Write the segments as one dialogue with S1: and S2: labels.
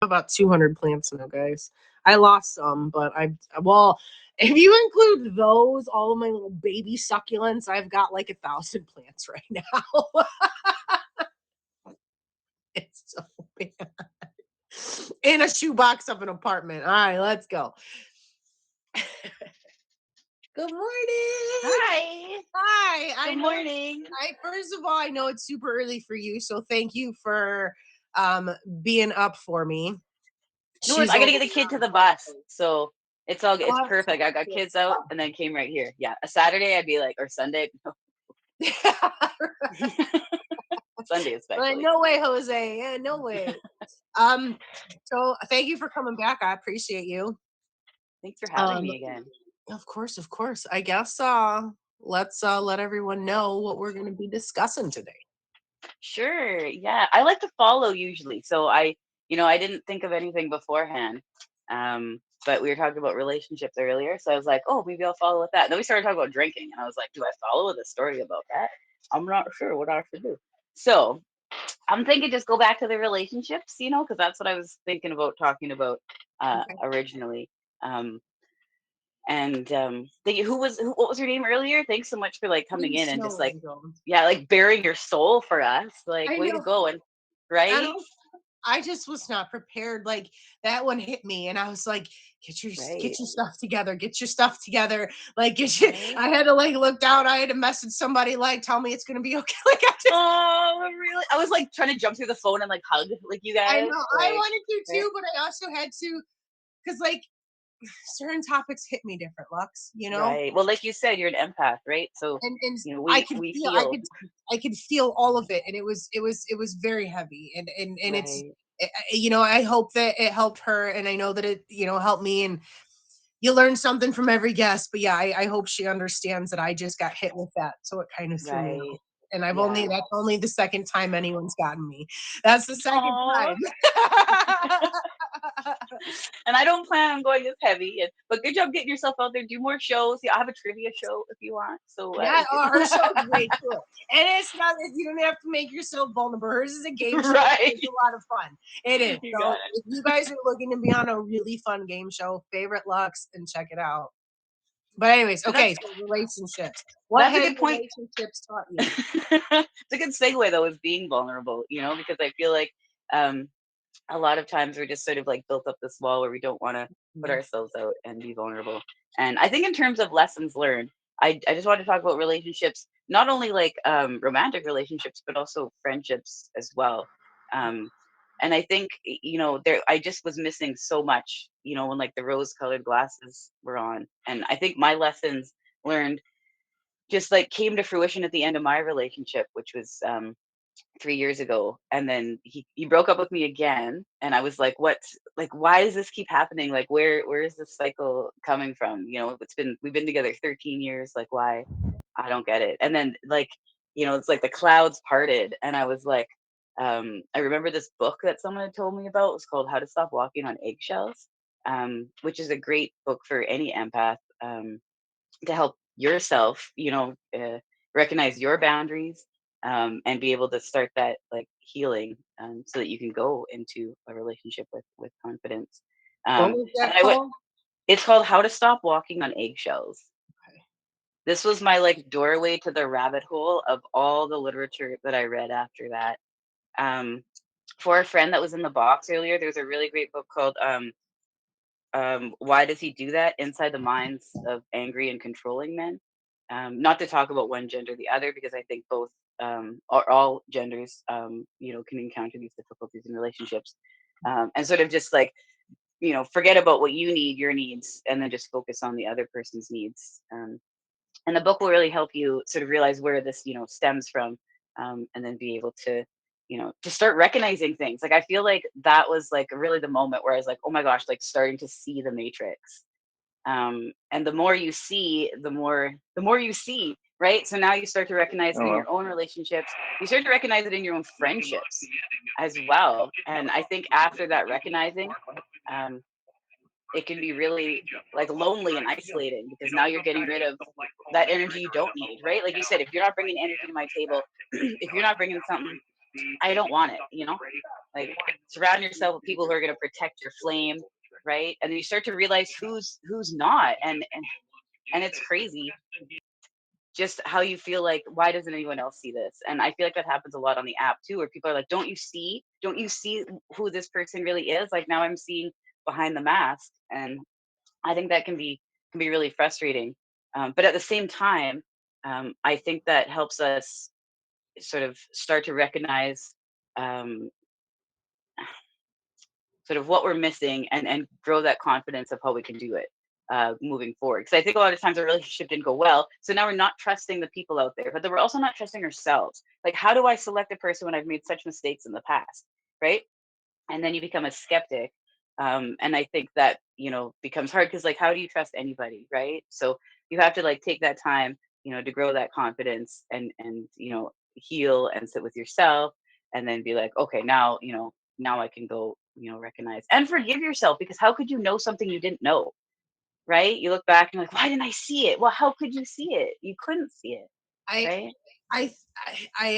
S1: about 200 plants now, guys. I lost some, but well, if you include those, all of my little baby succulents, I've got like 1,000 plants right now. It's so bad. In a shoebox of an apartment. All right, let's go. Good morning.
S2: Hi.
S1: Hi.
S2: Good morning.
S1: First of all, I know it's super early for you, so thank you for being up for me.
S2: No worries.
S1: She's
S2: I gotta
S1: over
S2: get the kid to
S1: there.
S2: the bus, so it's
S1: Oh,
S2: perfect. I got kids out and then came right here. Yeah, a Saturday I'd be like, or Sunday, Sunday
S1: Like,
S2: especially.
S1: no way, Jose. Yeah, no way. Um, so thank you for coming back. I appreciate you.
S2: Thanks for having
S1: Um,
S2: me again.
S1: of course, of course. I guess let's let everyone know what we're gonna be discussing today.
S2: Sure. Yeah, I like to follow usually, so I didn't think of anything beforehand. But we were talking about relationships earlier, so I was like, oh, maybe I'll follow with that. Then we started talking about drinking, and I was like, do I follow with a story about that? I'm not sure what I should do. So I'm thinking just go back to the relationships, because that's what I was thinking about talking about
S1: Okay.
S2: originally. Um, and what was your name earlier? Thanks so much for like coming
S1: Big
S2: in and just
S1: snow
S2: like,
S1: angel.
S2: yeah, like bearing your soul for us. Like,
S1: I
S2: way to
S1: know.
S2: go. And
S1: And
S2: right,
S1: I just was not prepared. Like that one hit me, and I was like, get
S2: right,
S1: your stuff together. Get your stuff together. Like get your.
S2: right.
S1: I had to like look down. I had to message somebody like tell me it's gonna be okay. Like I just.
S2: Oh, really? I was like trying to jump through the phone and like hug like you
S1: I
S2: guys.
S1: know I
S2: Like,
S1: wanted to
S2: right,
S1: too, but I also had to because like certain topics hit me different, Lux. You know.
S2: right. Well, like you said, you're an empath, right? So,
S1: And I
S2: we
S1: could
S2: we
S1: feel
S2: feel
S1: I could feel all of it, and it was very heavy, and it's
S2: right,
S1: I hope that it helped her, and I know that it helped me, and you learn something from every guest. But yeah, I hope she understands that I just got hit with that, so it kind of threw me
S2: right.
S1: off. And
S2: Yeah.
S1: that's only the second time anyone's gotten me. That's the second
S2: Oh,
S1: time.
S2: and I don't plan on going this heavy. But good job getting yourself out there. Do more shows. Yeah, I have a trivia show if you want. So
S1: Yeah,
S2: we
S1: oh, her show's
S2: can.
S1: great too. And it's not you don't have to make yourself vulnerable. Hers is a game show.
S2: Right.
S1: It's a lot of fun. It is.
S2: You
S1: So
S2: got it.
S1: if you guys are looking to be on a really fun game show, favorite Lux and check it out. But anyways,
S2: But
S1: okay, so relationships. What
S2: that's a
S1: has
S2: good point.
S1: relationships taught you?
S2: It's a good segue though, is being vulnerable. Because I feel like um a lot of times we're just sort of like built up this wall where we don't want to put
S1: Mhm.
S2: ourselves out and be vulnerable. And I think in terms of lessons learned, I just want to talk about relationships, not only like romantic relationships, but also friendships as well. Um, and I think, there I just was missing so much, when like the rose colored glasses were on. And I think my lessons learned just like came to fruition at the end of my relationship, which was 3 years ago. And then he broke up with me again, and I was like, what, like, why does this keep happening? Like, where is this cycle coming from? We've been together 13 years. Like, why? I don't get it. And then like, it's like the clouds parted, and I was like, I remember this book that someone had told me about. It was called How to Stop Walking on Eggshells, which is a great book for any empath, to help yourself, recognize your boundaries, and be able to start that like healing, so that you can go into a relationship with confidence.
S1: What
S2: Um,
S1: was
S2: and
S1: that
S2: I went.
S1: called?
S2: It's called How to Stop Walking on Eggshells.
S1: Okay.
S2: This was my like doorway to the rabbit hole of all the literature that I read after that. Um, for a friend that was in the box earlier, there's a really great book called Why Does He Do That? Inside the Minds of Angry and Controlling Men. Not to talk about one gender or the other, because I think both, or all genders, can encounter these difficulties in relationships. And sort of just like, forget about what you need, your needs, and then just focus on the other person's needs. And the book will really help you sort of realize where this, stems from, and then be able to, to start recognizing things. Like, I feel like that was like really the moment where I was like, oh my gosh, like starting to see the matrix. And the more you see, the more you see, right? So now you start to recognize it in your own relationships. You start to recognize it in your own friendships as well. And I think after that recognizing, um, it can be really like lonely and isolating, because now you're getting rid of that energy you don't need, right? Like you said, if you're not bringing energy to my table, if you're not bringing something I don't want it, you know? Like, surround yourself with people who are gonna protect your flame, right? And then you start to realize who's not, and it's crazy just how you feel like, "Why doesn't anyone else see this?" And I feel like that happens a lot on the app too, where people are like, "Don't you see? Don't you see who this person really is?" Like, now I'm seeing behind the mask, and I think that can be really frustrating. But at the same time, I think that helps us sort of start to recognize, um, sort of what we're missing, and grow that confidence of how we can do it moving forward. Because I think a lot of times our relationship didn't go well, so now we're not trusting the people out there, but then we're also not trusting ourselves. Like, how do I select a person when I've made such mistakes in the past, right? And then you become a skeptic. And I think that, becomes hard because, like, how do you trust anybody, right? So you have to, like, take that time, to grow that confidence, and heal and sit with yourself, and then be like, okay, now I can go, recognize and forgive yourself, because how could you know something you didn't know, right? You look back and you're like, why didn't I see it? Well, how could you see it? You couldn't see it,
S1: I
S2: right?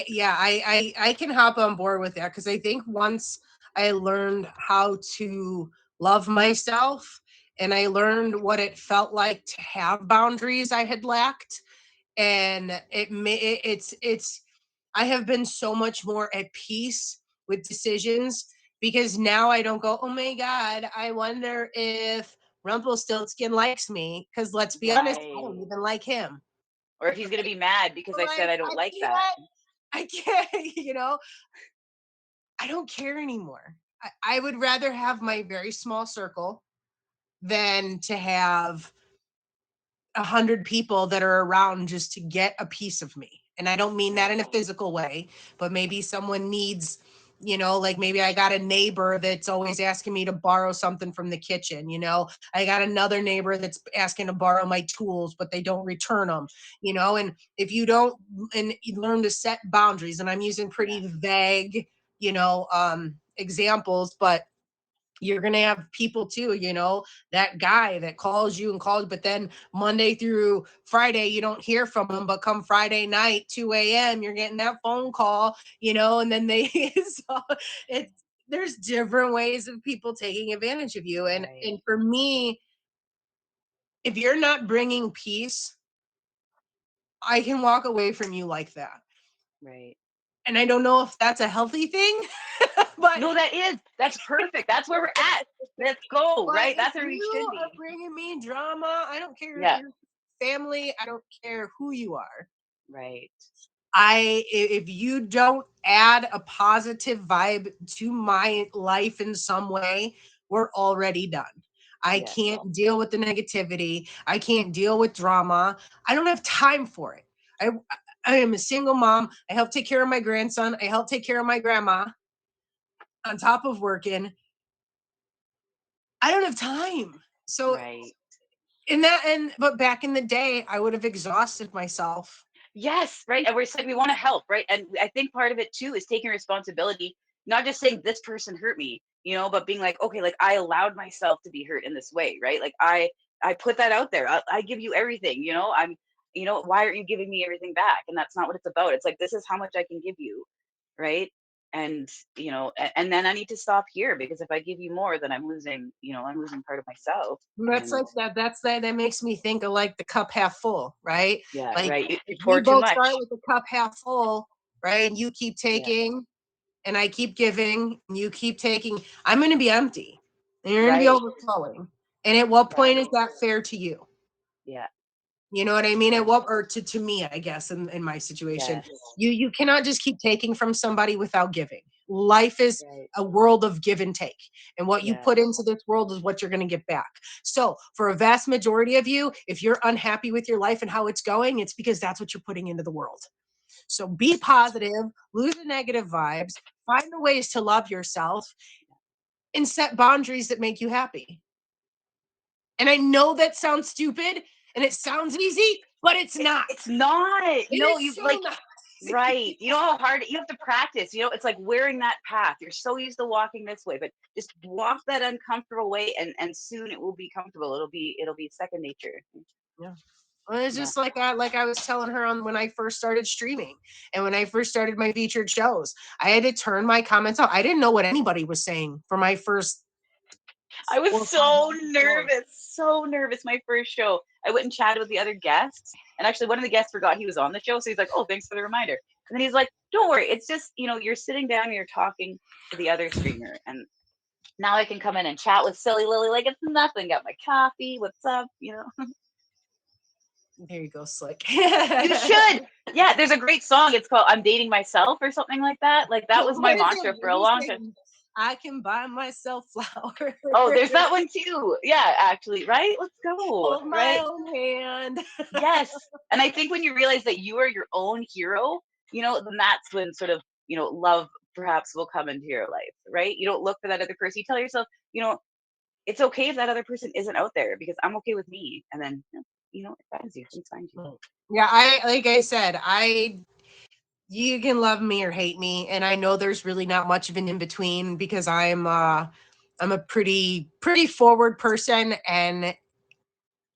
S1: yeah, I can hop on board with that because I think once I learned how to love myself and I learned what it felt like to have boundaries I had lacked, and it's I have been so much more at peace with decisions because now I don't go, oh my god, I wonder if Rumpelstiltskin likes me, because let's be honest, I don't
S2: Right.
S1: even like him.
S2: Or if he's gonna be mad because I said
S1: Like,
S2: I don't like that.
S1: I can't, I don't care anymore. I would rather have my very small circle than to have 100 people that are around just to get a piece of me. And I don't mean that
S2: Right.
S1: in a physical way, but maybe someone needs, like maybe I got a neighbor that's always asking me to borrow something from the kitchen. I got another neighbor that's asking to borrow my tools, but they don't return them, and if you don't, and you learn to set boundaries, and I'm using
S2: Yeah.
S1: pretty vague, examples, but you're going to have people too, that guy that calls you and calls, but then Monday through Friday, you don't hear from them. But come Friday night, 2 a.m., you're getting that phone call, and then so it's, there's different ways of people taking advantage of you. And,
S2: Right.
S1: and for me, if you're not bringing peace, I can walk away from you like that.
S2: Right.
S1: And I don't know if that's a healthy thing, but
S2: No, that's perfect. That's where we're at. Let's go,
S1: But
S2: right?
S1: if
S2: That's where we
S1: you
S2: should
S1: are
S2: be.
S1: bringing me drama, I don't care if
S2: Yeah.
S1: you're family, I don't care who you are.
S2: Right.
S1: If you don't add a positive vibe to my life in some way, we're already done. I
S2: Yes.
S1: can't deal with the negativity. I can't deal with drama. I don't have time for it. I I am a single mom. I help take care of my grandson. I help take care of my grandma on top of working. I don't have time. So
S2: Right.
S1: but back in the day, I would have exhausted myself.
S2: Yes, right. And we're saying we want to help, right? And I think part of it too is taking responsibility, not just saying this person hurt me, but being like, okay, like I allowed myself to be hurt in this way, right? Like I put that out there. I give you everything, why aren't you giving me everything back? And that's not what it's about. It's like, this is how much I can give you, right? And and then I need to stop here, because if I give you more, then I'm losing part of myself.
S1: That's
S2: And
S1: like that. That makes me think of like the cup half full, right?
S2: yeah,
S1: Like
S2: right. You
S1: if we
S2: pour too
S1: both start
S2: much.
S1: with the cup half full, right? And you keep
S2: Yeah.
S1: taking, and I keep giving, and you keep taking, I'm going to be empty, and you're going to be
S2: Right.
S1: overflowing. And at what point is
S2: Exactly.
S1: that fair to you?
S2: Yeah.
S1: You know what I mean? At what, or to me, I guess, in my situation,
S2: Yes.
S1: you cannot just keep taking from somebody without giving. Life is
S2: Right.
S1: a world of give and take. And what you put
S2: Yes.
S1: into this world is what you're going to get back. So, for a vast majority of you, if you're unhappy with your life and how it's going, it's because that's what you're putting into the world. So, be positive, lose the negative vibes, find the ways to love yourself, and set boundaries that make you happy. And I know that sounds stupid and it sounds easy, but it's not.
S2: It's not.
S1: It
S2: No,
S1: is
S2: you
S1: so
S2: like,
S1: not
S2: right.
S1: easy.
S2: You know how hard you have to practice. It's like wearing that path. You're so used to walking this way, but just walk that uncomfortable way, and soon it will be comfortable. It'll be second nature.
S1: Yeah. Well, it's
S2: Yeah.
S1: just like I was telling her on when I first started streaming and when I first started my featured shows. I had to turn my comments off. I didn't know what anybody was saying for my first
S2: I was
S1: 4 or 5
S2: so
S1: months of shows.
S2: nervous, so nervous my first show. I went and chatted with the other guests, and actually one of the guests forgot he was on the show, so he's like, "Oh, thanks for the reminder." And then he's like, "Don't worry, it's just, you're sitting down and you're talking to the other streamer, and now I can come in and chat with Silly Lily like it's nothing. Got my coffee. What's up?
S1: There you go, Slick.
S2: You should. Yeah, there's a great song. It's called "I'm Dating Myself" or something like that. Like that was
S1: What
S2: my
S1: is it?
S2: mantra for
S1: What do
S2: a
S1: you
S2: long time.
S1: say? I can buy myself flowers.
S2: Oh, there's that one too. Yeah, actually, right? Let's go.
S1: Hold my
S2: Right?
S1: own hand.
S2: Yes. And I think when you realize that you are your own hero, then that's when sort of, love perhaps will come into your life, right? You don't look for that other person. You tell yourself, it's okay if that other person isn't out there because I'm okay with me. And then, it finds you. Things find you.
S1: Yeah, I like I said, you can love me or hate me, and I know there's really not much of an in between because I'm a pretty forward person, and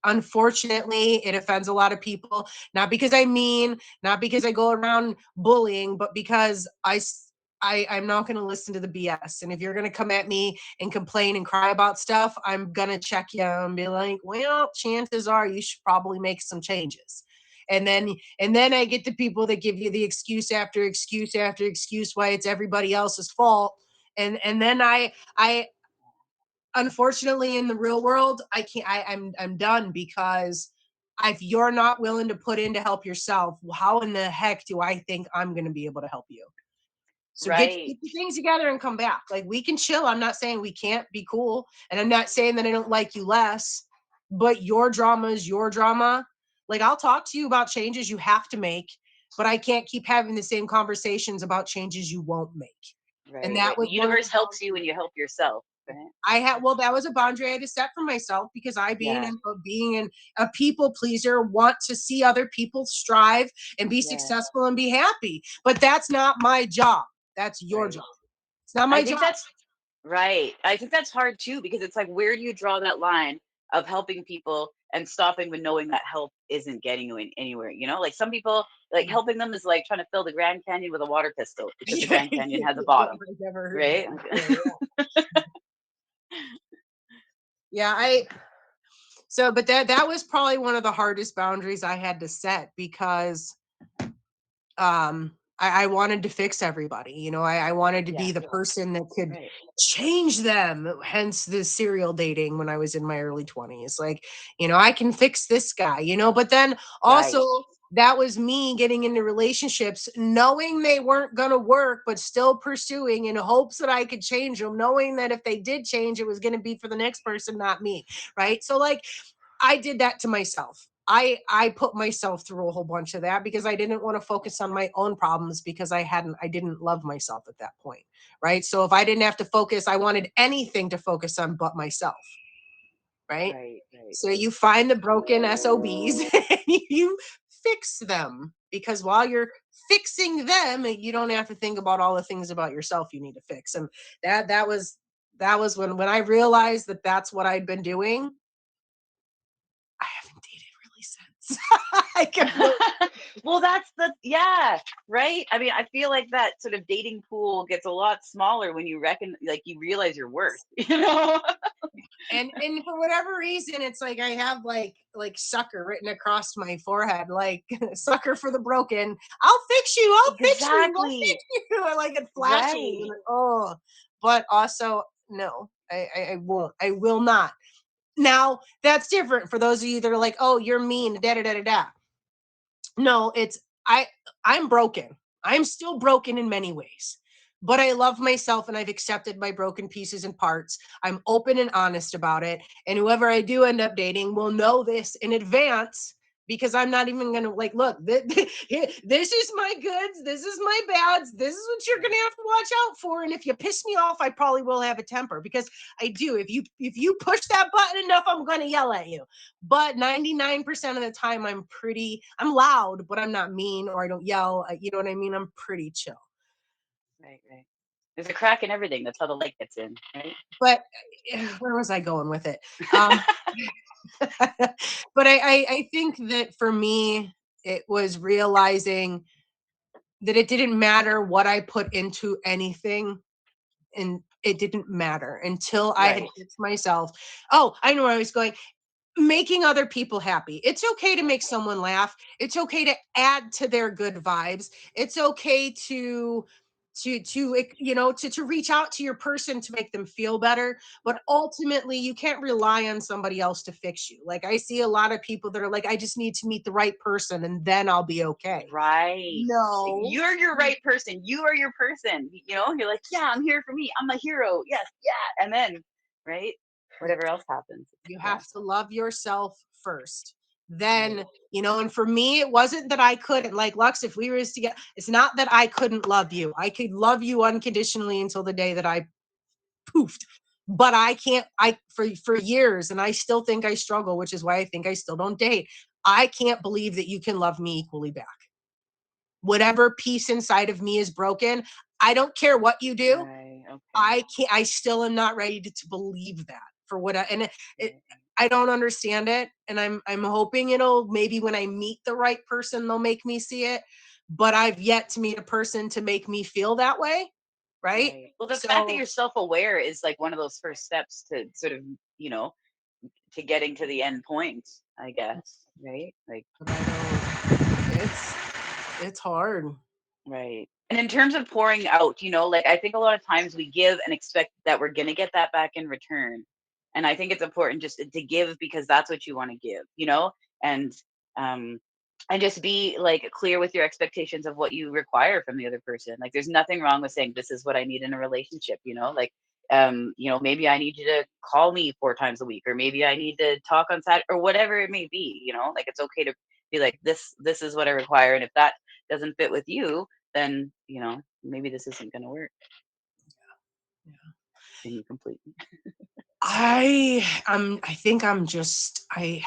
S1: unfortunately it offends a lot of people, not because I mean, not because I go around bullying, but because I'm not going to listen to the BS. And if you're going to come at me and complain and cry about stuff, I'm going to check you and be like, well, chances are you should probably make some changes. And then I get the people that give you the excuse after excuse after excuse why it's everybody else's fault. And then I unfortunately in the real world I can't. I'm done because if you're not willing to put in to help yourself, how in the heck do I think I'm going to be able to help you? So
S2: Right.
S1: get your things together and come back. Like, we can chill. I'm not saying we can't be cool, and I'm not saying that I don't like you less, but your drama is your drama. Like, I'll talk to you about changes you have to make, but I can't keep having the same conversations about changes you won't make. And
S2: Right.
S1: that
S2: Right. The
S1: was one of
S2: universe
S1: the
S2: helps you when you help yourself. Right.
S1: I had. Well, that was a boundary I had to set for myself because I
S2: Yeah.
S1: being a people pleaser, want to see other people strive and be
S2: Yeah.
S1: successful and be happy. But that's not my job. That's your
S2: Right.
S1: job. It's not
S2: I
S1: my job.
S2: think that's right. I think that's hard too because it's like, where do you draw that line of helping people and stopping when knowing that help isn't getting you anywhere? Like some people, like helping them is like trying to fill the Grand Canyon with a water pistol because the Grand Canyon has a bottom,
S1: I've never heard
S2: right?
S1: that before. Yeah, I so but that was probably one of the hardest boundaries I had to set because I wanted to fix everybody. I wanted to
S2: Yeah.
S1: be the person that could
S2: Right.
S1: change them, hence the serial dating when I was in my early 20s. Like, I can fix this guy, but then
S2: Right.
S1: also that was me getting into relationships knowing they weren't going to work, but still pursuing in hopes that I could change them, knowing that if they did change, it was going to be for the next person, not me. Right. So, like, I did that to myself. I put myself through a whole bunch of that because I didn't want to focus on my own problems because I didn't love myself at that point, right? So if I didn't have to focus, I wanted anything to focus on but myself, right?
S2: Right. Right.
S1: So you find the broken SOBs and you fix them because while you're fixing them, you don't have to think about all the things about yourself you need to fix. And that was when I realized that that's what I'd been doing. I haven't dated really since. I can
S2: Well, that's yeah, right? I mean, I feel like that sort of dating pool gets a lot smaller when you realize your worth, you know?
S1: and for whatever reason, it's like I have like sucker written across my forehead, like sucker for the broken. I'll fix you. I'll fix you. I'll
S2: Exactly.
S1: fix you. Like it flashes.
S2: Right.
S1: Oh, but also no, I won't. I will not. Now that's different for those of you that are like, oh, you're mean. Da da da da da. No, it's I I'm broken. I'm still broken in many ways. But I love myself and I've accepted my broken pieces and parts. I'm open and honest about it. And whoever I do end up dating will know this in advance because I'm not even going to like, look, this is my goods. This is my bads. This is what you're going to have to watch out for. And if you piss me off, I probably will have a temper because I do. If you push that button enough, I'm going to yell at you. But 99% of the time, I'm loud, but I'm not mean or I don't yell. You know what I mean? I'm pretty chill.
S2: Right, right. There's a crack in everything. That's how the light gets in, right?
S1: But where was I going with it? Um, But I think that for me, it was realizing that it didn't matter what I put into anything, and it didn't matter until I had
S2: Right.
S1: fixed myself. Oh, I know where I was going. Making other people happy. It's okay to make someone laugh. It's okay to add to their good vibes. It's okay to reach out to your person to make them feel better, but ultimately you can't rely on somebody else to fix you. Like I see a lot of people that are like, I just need to meet the right person and then I'll be okay.
S2: Right.
S1: No.
S2: You're your right person. You are your person. You know, you're like, yeah, I'm here for me. I'm a hero. Yes, yeah. And then, right? Whatever else happens.
S1: You
S2: Yeah.
S1: have to love yourself first.
S2: Right.
S1: Then, and for me, it wasn't that I couldn't, like Lux, if we were together, it's not that I couldn't love you. I could love you unconditionally until the day that I poofed. But I can't, for years, and I still think I struggle, which is why I think I still don't date. I can't believe that you can love me equally back. Whatever piece inside of me is broken, I don't care what you do.
S2: Right. Okay.
S1: I can't, I still am not ready to believe that for what and it,
S2: Right.
S1: I don't understand it. And I'm hoping it'll maybe when I meet the right person, they'll make me see it. But I've yet to meet a person to make me feel that way. Right.
S2: Right. Well, the fact that
S1: So
S2: you're self-aware is like one of those first steps to sort of, to getting to the end point, I guess. Right. Like,
S1: but I don't it's hard.
S2: right. And in terms of pouring out, like I think a lot of times we give and expect that we're going to get that back in return. And I think it's important just to give because that's what you want to give, and um and just be like clear with your expectations of what you require from the other person. Like there's nothing wrong with saying this is what I need in a relationship, like maybe I need you to call me 4 times a week, or maybe I need to talk on Saturday, or whatever it may be, like it's okay to be like this is what I require, and if that doesn't fit with you, then maybe this isn't going to work
S1: Yeah.
S2: in you completely.
S1: I think I'm just I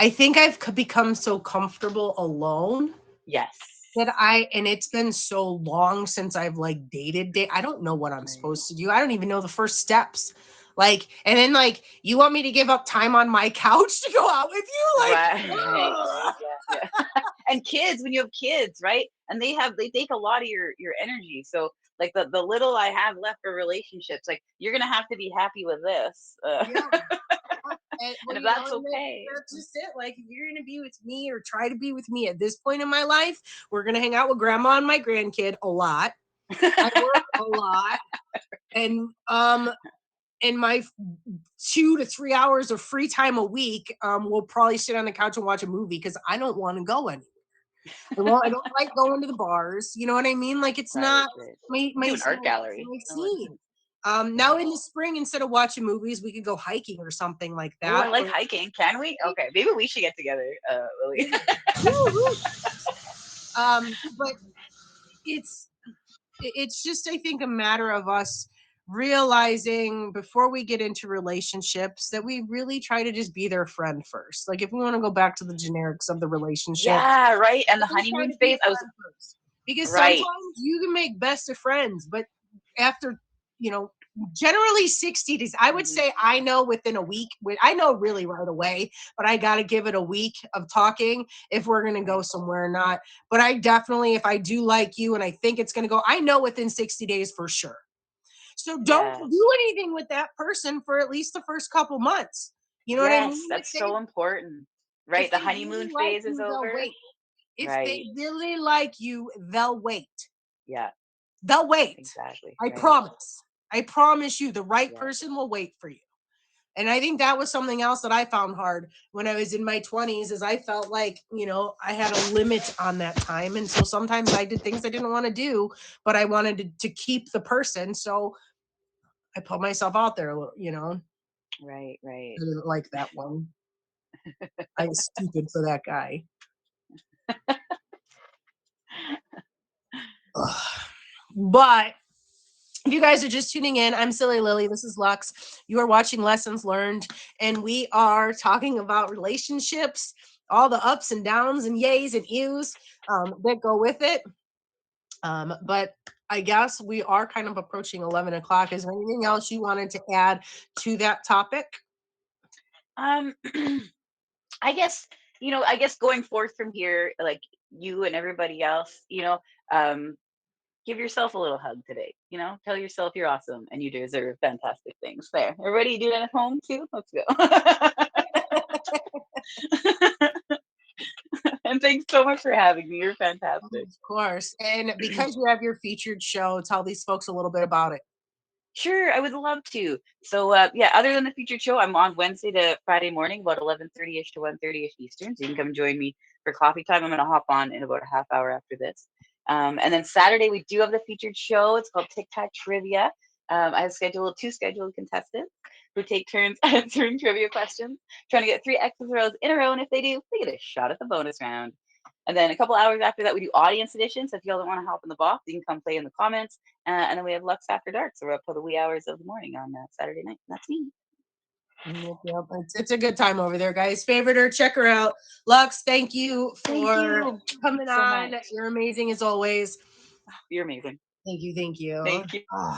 S1: think I've become so comfortable alone
S2: Yes.
S1: that and it's been so long since I've like dated. I don't know what I'm
S2: Right.
S1: supposed to do. I don't even know the first steps. Like, and then like, you want me to give up time on my couch to go out with you? Like,
S2: Right.
S1: ugh.
S2: Yeah, yeah. And kids, when you have kids, right? And they take a lot of your energy. So like the little I have left for relationships, like you're gonna have to be happy with this.
S1: Yeah. And,
S2: And
S1: well,
S2: if that's
S1: and
S2: okay.
S1: that's just it. Like, if you're gonna be with me or try to be with me at this point in my life, we're gonna hang out with grandma and my grandkid a lot. I work a lot, and in my 2 to 3 hours of free time a week, we'll probably sit on the couch and watch a movie because I don't want to go anywhere. I don't like going to the bars. You know what I mean? Like it's
S2: Right,
S1: not
S2: right.
S1: my
S2: Do an art gallery.
S1: my
S2: Oh, what's
S1: scene.
S2: yeah.
S1: Now in the spring, instead of watching movies, we could go hiking or something like
S2: Oh, I
S1: that.
S2: like hiking. Can we? Okay, maybe we should get together, Lily.
S1: Woo-hoo. But it's it's just I think a matter of us realizing before we get into relationships that we really try to just be their friend first. Like if we want to go back to the generics of the relationship,
S2: Yeah, right. And the
S1: really try
S2: honeymoon
S1: to be
S2: phase.
S1: a friend first. Because
S2: Right.
S1: sometimes you can make best of friends, but after, you know, generally 60 days, I would
S2: Mhm.
S1: say I know within a week, I know really right away, but I got to give it a week of talking if we're going to go
S2: Right.
S1: somewhere or not. But I definitely, if I do like you and I think it's going to go, I know within 60 days for sure. So don't
S2: Yeah.
S1: do anything with that person for at least the first couple months. You know what I mean?
S2: Yes, that's so important.
S1: If
S2: Right. The
S1: they really
S2: honeymoon
S1: like
S2: phase is
S1: you, they'll
S2: over.
S1: wait. If they
S2: Right.
S1: really like you, they'll wait.
S2: Yeah,
S1: They'll wait.
S2: exactly.
S1: I
S2: Right.
S1: promise. I promise you, the right
S2: Yeah.
S1: person will wait for you. And I think that was something else that I found hard when I was in my 20s is I felt like, I had a limit on that time. And so sometimes I did things I didn't want to do, but I wanted to keep the person. So I put myself out there a little.
S2: Right, right.
S1: I didn't like that one. I was stupid for that guy. Ugh. But if you guys are just tuning in, I'm Silly Lily. This is Lux. You are watching Lessons Learned, and we are talking about relationships, all the ups and downs and yays and ews that go with it. But I guess we are kind of approaching 11 o'clock. Is there anything else you wanted to add to that topic?
S2: Um, I guess, I guess going forth from here, like you and everybody else, um, give yourself a little hug today. Tell yourself you're awesome and you deserve fantastic things. There, everybody do that at home too. Let's go. And thanks so much for having me. You're fantastic.
S1: Of course. And because you have your featured show, tell these folks a little bit about it.
S2: Sure, I would love to. So, yeah, other than the featured show, I'm on Wednesday to Friday morning, about 11:30ish to 1:30ish Eastern. So you can come join me for coffee time. I'm going to hop on in about a half hour after this. And then Saturday, we do have the featured show. It's called Tic Tac Trivia. I have scheduled two scheduled contestants who take turns answering trivia questions, trying to get three X's rows in a row. And if they do, they get a shot at the bonus round. And then a couple hours after that, we do audience edition. So if y'all don't want to hop in the box, you can come play in the comments. And then we have Lux After Dark. So we're up till the wee hours of the morning on Saturday night. And that's me.
S1: Yep. It's a good time over there, guys. Favorite her, check her out. Lux, thank you
S2: Thank
S1: for
S2: you
S1: coming
S2: so
S1: on.
S2: much.
S1: You're amazing as always.
S2: You're amazing.
S1: Thank you. Thank you.
S2: Thank you.
S1: Ah.